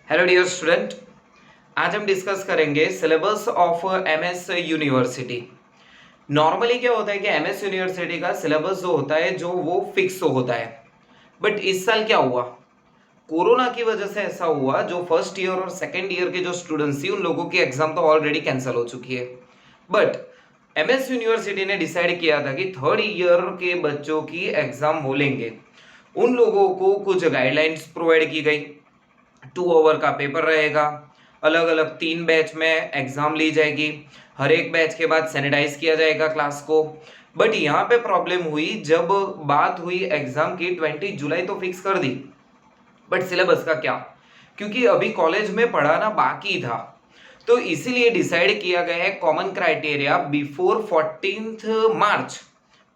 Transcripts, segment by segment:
Hello dear student, आज हम discuss करेंगे syllabus of MS university. Normally क्या होता है कि एमएस यूनिवर्सिटी का सिलेबस जो होता है जो वो फिक्स होता है। बट इस साल क्या हुआ, कोरोना की वजह से ऐसा हुआ, जो फर्स्ट ईयर और सेकेंड ईयर के जो स्टूडेंट्स थी उन लोगों की एग्जाम तो ऑलरेडी कैंसिल हो चुकी है। बट एमएस यूनिवर्सिटी ने डिसाइड किया था कि थर्ड ईयर के बच्चों की एग्जाम वो लेंगे। उन लोगों को कुछ गाइडलाइंस प्रोवाइड की गई। 2 आवर का पेपर रहेगा, अलग अलग 3 बैच में एग्जाम ली जाएगी, हर एक बैच के बाद सैनिटाइज किया जाएगा क्लास को। बट यहाँ पे प्रॉब्लम हुई जब बात हुई एग्जाम की। 20 जुलाई तो फिक्स कर दी, बट सिलेबस का क्या, क्योंकि अभी कॉलेज में पढ़ाना बाकी था। तो इसीलिए डिसाइड किया गया है कॉमन क्राइटेरिया बिफोर 14 मार्च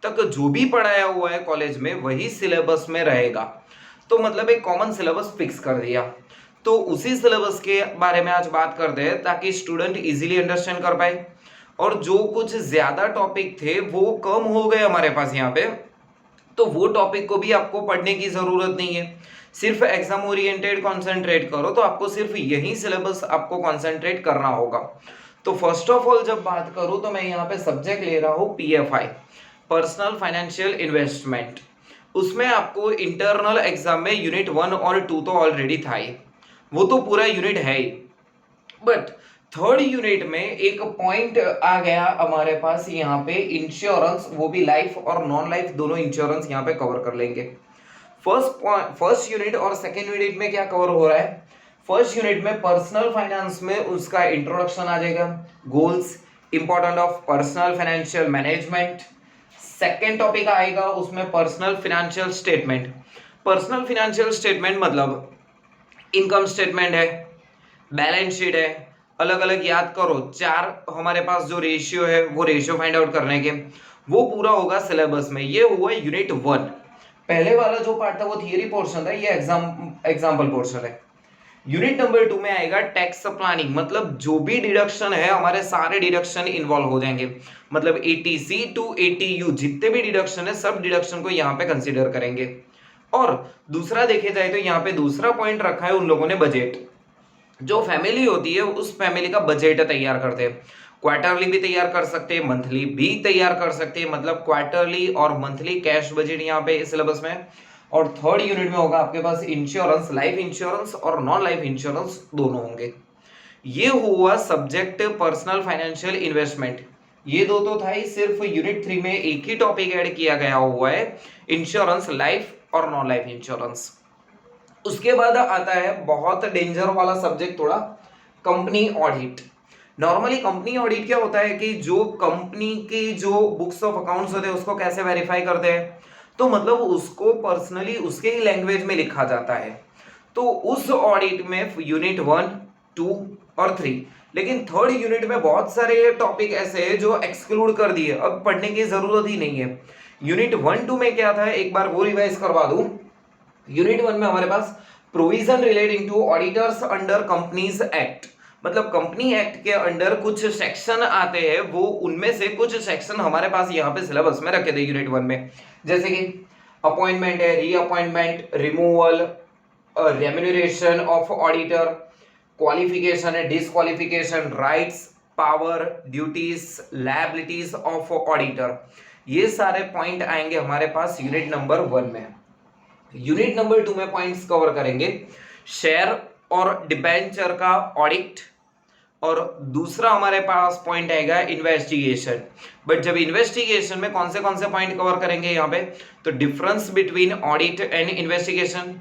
तक जो भी पढ़ाया हुआ है कॉलेज में वही सिलेबस में रहेगा। तो मतलब एक कॉमन सिलेबस फिक्स कर दिया। तो उसी सिलेबस के बारे में आज बात करते हैं ताकि स्टूडेंट इजीली अंडरस्टैंड कर पाए। और जो कुछ ज्यादा टॉपिक थे वो कम हो गए हमारे पास यहाँ पे, तो वो टॉपिक को भी आपको पढ़ने की जरूरत नहीं है। सिर्फ एग्जाम ओरिएंटेड कंसंट्रेट करो, तो आपको सिर्फ यही सिलेबस आपको कंसंट्रेट करना होगा। तो फर्स्ट ऑफ ऑल जब बात करूं तो मैं यहाँ पे सब्जेक्ट ले रहा हूँ पीएफआई, पर्सनल फाइनेंशियल इन्वेस्टमेंट। उसमें आपको इंटरनल एग्जाम में यूनिट 1 और 2 तो ऑलरेडी था ही, वो तो पूरा यूनिट है ही। बट थर्ड यूनिट में एक पॉइंट आ गया हमारे पास यहाँ पे, इंश्योरेंस, वो भी लाइफ और नॉन लाइफ दोनों इंश्योरेंस यहाँ पे कवर कर लेंगे। फर्स्ट यूनिट और सेकेंड यूनिट में क्या कवर हो रहा है। फर्स्ट यूनिट में पर्सनल फाइनेंस में उसका इंट्रोडक्शन आ जाएगा, goals, important of personal financial management. Second topic आएगा उसमें personal financial statement. Personal financial statement मतलब इनकम स्टेटमेंट है, बैलेंस शीट है, अलग अलग याद करो 4 हमारे पास जो रेशियो है वो रेशियो फाइंड आउट करने के, वो पूरा होगा सिलेबस में। ये हुआ यूनिट 1। पहले वाला जो पार्ट था वो थियरी पोर्शन था, ये एग्जाम्पल पोर्शन है। यूनिट नंबर 2 में आएगा टैक्स प्लानिंग, मतलब जो भी डिडक्शन है हमारे सारे डिडक्शन इन्वॉल्व हो जाएंगे। मतलब एटीसी टू एटीयू जितने भी डिडक्शन है सब डिडक्शन को यहाँ पे कंसीडर करेंगे। और दूसरा देखे जाए तो यहाँ पे दूसरा पॉइंट रखा है उन लोगों ने बजट। जो फैमिली होती है उस फैमिली का बजट तैयार करते हैं। क्वार्टरली भी तैयार कर सकते हैं, मंथली भी तैयार कर सकते हैं, मतलब क्वार्टरली और मंथली कैश बजट यहाँ पे सिलेबस में। और थर्ड यूनिट में होगा आपके पास इंश्योरेंस, लाइफ इंश्योरेंस और नॉन लाइफ इंश्योरेंस दोनों होंगे। ये हुआ सब्जेक्ट पर्सनल फाइनेंशियल इन्वेस्टमेंट। ये दो तो था ही, सिर्फ यूनिट 3 में एक ही टॉपिक ऐड किया गया हुआ है, इंश्योरेंस, लाइफ और नॉन लाइफ इंश्योरेंस। उसके बाद आता है बहुत डेंजर वाला सब्जेक्ट थोड़ा, company audit. Normally company audit क्या होता है कि जो कंपनी की जो बुक्स ऑफ अकाउंट्स होते हैं उसको कैसे वेरीफाई करते हैं, तो मतलब उसको पर्सनली उसके ही लैंग्वेज में लिखा जाता है। तो उस ऑडिट में यूनिट 1, 2 और 3, लेकिन थर्ड यूनिट में बहुत सारे टॉपिक ऐसे हैं जो एक्सक्लूड कर दिए, अब पढ़ने की जरूरत ही नहीं है। यूनिट 1, 2 में क्या था, एक बार वो रिवाइज करवा दूं। यूनिट 1 में हमारे पास provision relating to auditors under companies act, मतलब कंपनी एक्ट के अंडर कुछ सेक्शन आते हैं, वो उनमें से कुछ सेक्शन हमारे पास यहाँ पे सिलेबस में रखे थे यूनिट 1 में। जैसे कि अपॉइंटमेंट है, reappointment, removal, remuneration of auditor, qualification है, disqualification, rights, power, duties, liabilities of auditor. ये सारे पॉइंट आएंगे हमारे पास यूनिट नंबर 1 में। यूनिट नंबर 2 में पॉइंट्स कवर करेंगे शेयर और डिबेंचर का ऑडिट, और दूसरा हमारे पास पॉइंट आएगा इन्वेस्टिगेशन। बट जब इन्वेस्टिगेशन में कौन से पॉइंट कवर करेंगे यहाँ पे, तो difference between audit and investigation,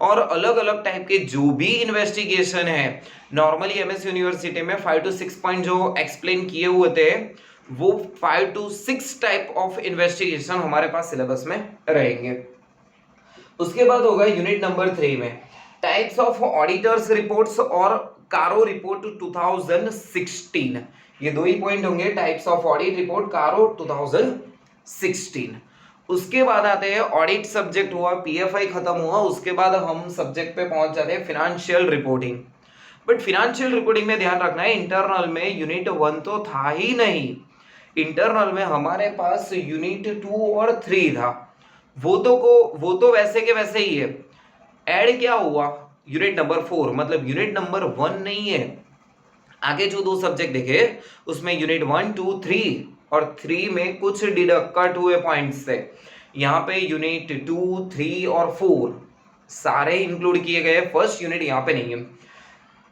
और अलग अलग टाइप के जो भी इन्वेस्टिगेशन है। नॉर्मली एमएस यूनिवर्सिटी में 5 to 6 पॉइंट जो एक्सप्लेन किए हुए थे, वो 5 to 6 टाइप ऑफ इन्वेस्टिगेशन हमारे पास सिलेबस में रहेंगे। उसके बाद होगा यूनिट नंबर 3 में टाइप्स ऑफ ऑडिटर्स रिपोर्ट्स और कारो रिपोर्ट 2016। ये दो ही पॉइंट होंगे, टाइप्स ऑफ ऑडिट रिपोर्ट, कारो 2016। उसके बाद आते हैं ऑडिट सब्जेक्ट हुआ, पीएफआई खत्म हुआ, उसके बाद हम सब्जेक्ट पे पहुंच जाते हैं financial reporting. But financial reporting में ध्यान रखना है, इंटरनल में यूनिट 1 तो था ही नहीं, इंटरनल में हमारे पास यूनिट 2 और 3 था। वो तो वैसे के वैसे ही है। ऐड क्या हुआ, यूनिट नंबर 4 मतलब यूनिट नंबर 1 नहीं है। आगे जो 2 सब्जेक्ट देखे उसमें यूनिट 1, 2, 3 और 3 में कुछ कट हुए पॉइंट्स थे। यहाँ पे यूनिट 2, 3 और 4 सारे इंक्लूड किए गए, फर्स्ट यूनिट यहाँ पे नहीं है।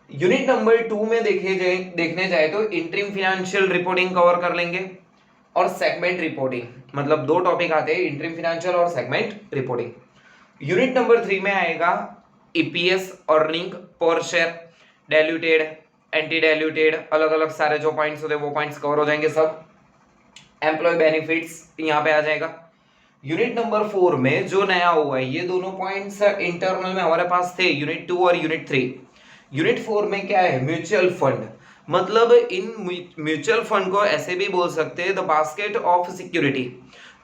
यूनिट नंबर 2 में देखने जाए तो इंटरिम फाइनेंशियल रिपोर्टिंग कवर कर लेंगे और सेगमेंट रिपोर्टिंग, मतलब 2 टॉपिक आते हैं, इंटरिम फाइनेंशियल और सेगमेंट रिपोर्टिंग। यूनिट नंबर 3 में आएगा EPS, earning per share, diluted, anti diluted, अलग अलग सारे जो पॉइंट्स होते हैं वो पॉइंट्स कवर हो जाएंगे सब। एम्प्लॉय बेनिफिट्स यहाँ पे आ जाएगा। यूनिट नंबर 4 में जो नया हुआ है, ये दोनों पॉइंट्स इंटरनल में हमारे पास थे, यूनिट 2 और यूनिट 3। यूनिट 4 में क्या है, म्यूचुअल फंड, मतलब इन म्यूचुअल फंड को ऐसे भी बोल सकते हैं द बास्केट ऑफ सिक्योरिटी,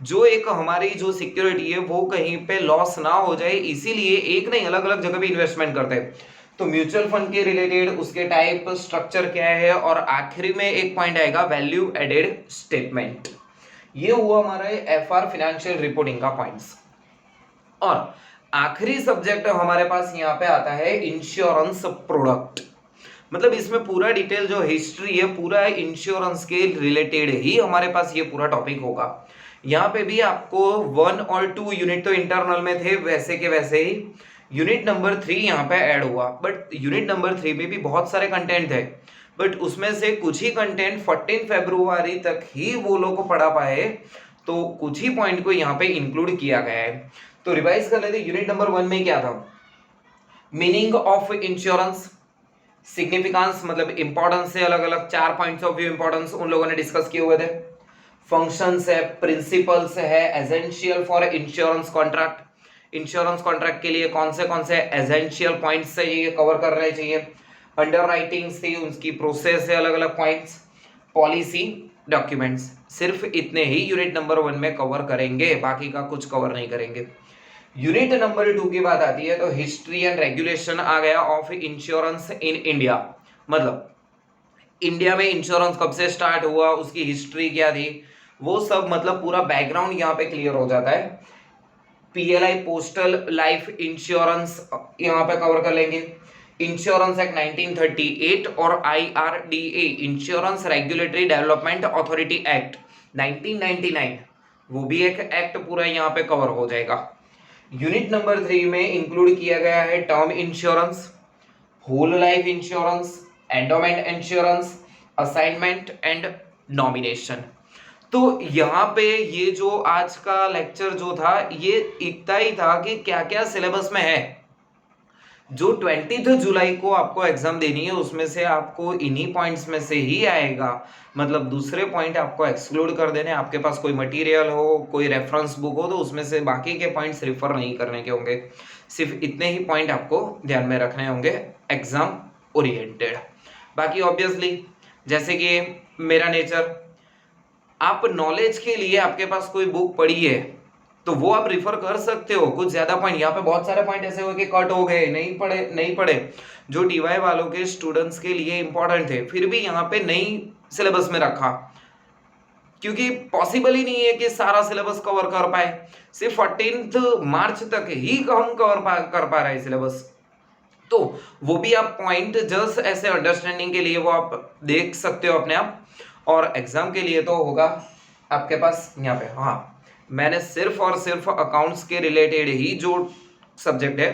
जो एक हमारी जो सिक्योरिटी है वो कहीं पे लॉस ना हो जाए, इसीलिए एक नहीं अलग अलग जगह पे इन्वेस्टमेंट करते हैं। तो म्यूचुअल फंड के रिलेटेड उसके टाइप, स्ट्रक्चर क्या है, और आखिरी में एक पॉइंट आएगा वैल्यू एडेड स्टेटमेंट। ये हुआ हमारा एफआर फाइनेंशियल रिपोर्टिंग का पॉइंट्स। और आखिरी सब्जेक्ट हमारे पास यहाँ पे आता है इंश्योरेंस प्रोडक्ट, मतलब इसमें पूरा डिटेल जो हिस्ट्री है पूरा इंश्योरेंस के रिलेटेड ही हमारे पास ये पूरा टॉपिक होगा। यहाँ पे भी आपको 1 और 2 यूनिट तो इंटरनल में थे वैसे के वैसे ही, यूनिट नंबर 3 यहाँ पे ऐड हुआ, बट यूनिट नंबर 3 में भी बहुत सारे कंटेंट थे, बट उसमें से कुछ ही कंटेंट 14 फरवरी तक ही वो लोग को पढ़ा पाए, तो कुछ ही पॉइंट को यहाँ पे इंक्लूड किया गया है। तो रिवाइज कर लेते, यूनिट नंबर 1 में क्या था, मीनिंग ऑफ इंश्योरेंस, सिग्निफिकेंस मतलब इंपॉर्टेंस है, अलग अलग 4 पॉइंट्स ऑफ व्यू इंपॉर्टेंस उन लोगों ने डिस्कस किए हुए थे। फंक्शंस है, प्रिंसिपल्स है, essential for insurance contract, insurance contract के लिए कौन से एसेंशियल पॉइंट्स है ये कवर करने चाहिए। अंडरराइटिंग्स थी, उसकी प्रोसेस है, अलग अलग पॉइंट्स, पॉलिसी, डॉक्यूमेंट्स, सिर्फ इतने ही यूनिट नंबर 1 में कवर करेंगे, बाकी का कुछ कवर नहीं करेंगे। यूनिट नंबर 2 की बात आती है तो हिस्ट्री एंड रेगुलेशन आ गया ऑफ इंश्योरेंस इन इंडिया, मतलब इंडिया में इंश्योरेंस कब से स्टार्ट हुआ, उसकी हिस्ट्री क्या थी, वो सब मतलब पूरा बैकग्राउंड यहाँ पे क्लियर हो जाता है। पीएलआई पोस्टल लाइफ इंश्योरेंस यहाँ पे कवर कर लेंगे। इंश्योरेंस एक्ट 1938 और IRDA insurance regulatory development authority act 1999, वो भी एक एक्ट पूरा यहाँ पे कवर हो जाएगा। यूनिट नंबर 3 में इंक्लूड किया गया है term insurance, whole life insurance, endowment insurance, assignment and nomination. तो यहाँ पे ये जो आज का लेक्चर जो था ये इतना ही था कि क्या क्या सिलेबस में है। जो 20 जुलाई को आपको एग्जाम देनी है उसमें से आपको इन्हीं पॉइंट्स में से ही आएगा, मतलब दूसरे पॉइंट आपको एक्सक्लूड कर देने। आपके पास कोई मटेरियल हो, कोई रेफरेंस बुक हो तो उसमें से बाकी के पॉइंट्स रिफर नहीं करने के होंगे, सिर्फ इतने ही पॉइंट आपको ध्यान में रखने होंगे एग्जाम ओरिएंटेड। बाकी ऑब्वियसली जैसे कि मेरा नेचर, आप नॉलेज के लिए आपके पास कोई बुक पढ़ी है तो वो आप रिफर कर सकते हो। कुछ ज्यादा पॉइंट यहाँ पे बहुत सारे पॉइंट ऐसे हुए कि कट हो गए, नहीं पढ़े जो टीवाई वालों के स्टूडेंट्स के लिए इंपॉर्टेंट थे, फिर भी यहाँ पे नई सिलेबस में रखा, क्योंकि पॉसिबल ही नहीं है कि सारा सिलेबस कवर कर पाए। सिर्फ 14 मार्च तक ही हम कर पा रहे हैं सिलेबस, तो वो भी आप पॉइंट जस्ट ऐसे अंडरस्टैंडिंग के लिए वो आप देख सकते हो अपने आप। और एग्जाम के लिए तो होगा आपके पास यहाँ पे, हाँ मैंने सिर्फ और सिर्फ अकाउंट्स के रिलेटेड ही जो सब्जेक्ट है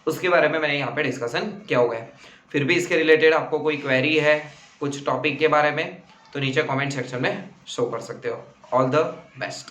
उसके बारे में मैंने यहाँ पे डिस्कशन किया हुआ है। फिर भी इसके रिलेटेड आपको कोई क्वेरी है कुछ टॉपिक के बारे में तो नीचे कमेंट सेक्शन में शो कर सकते हो। All the best.